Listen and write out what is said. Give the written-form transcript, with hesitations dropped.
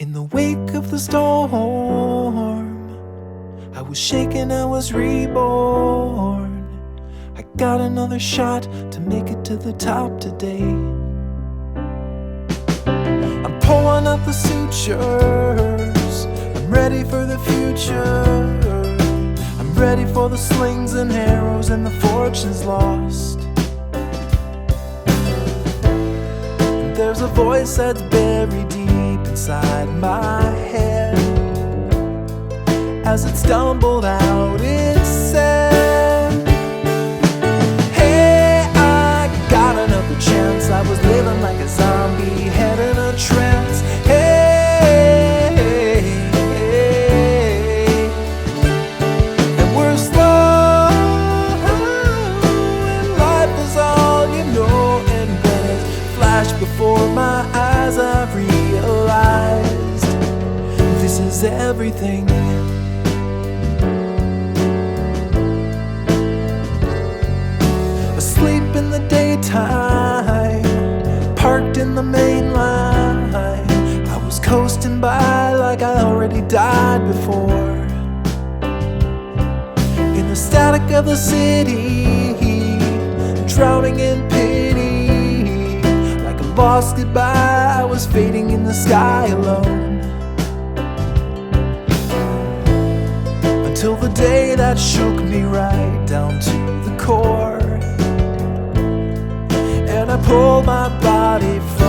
In the wake of the storm, I was shaken, I was reborn. I got another shot to make it to the top today. I'm pulling up the sutures, I'm ready for the future. I'm ready for the slings and arrows and the fortunes lost. And there's a voice that's buried deep inside my head. As it stumbled out, it said, hey, I got another chance. I was living like a zombie, head in a trance. Hey, and we're slow, and life is all you know. And when it flashed before my eyes, I realized this is everything. Asleep in the daytime, parked in the main line. I was coasting by like I already died before. In the static of the city, drowning in pity. Like a lost goodbye, I was fading in the sky alone. Until the day that shook me right down to the core. And I pulled my body from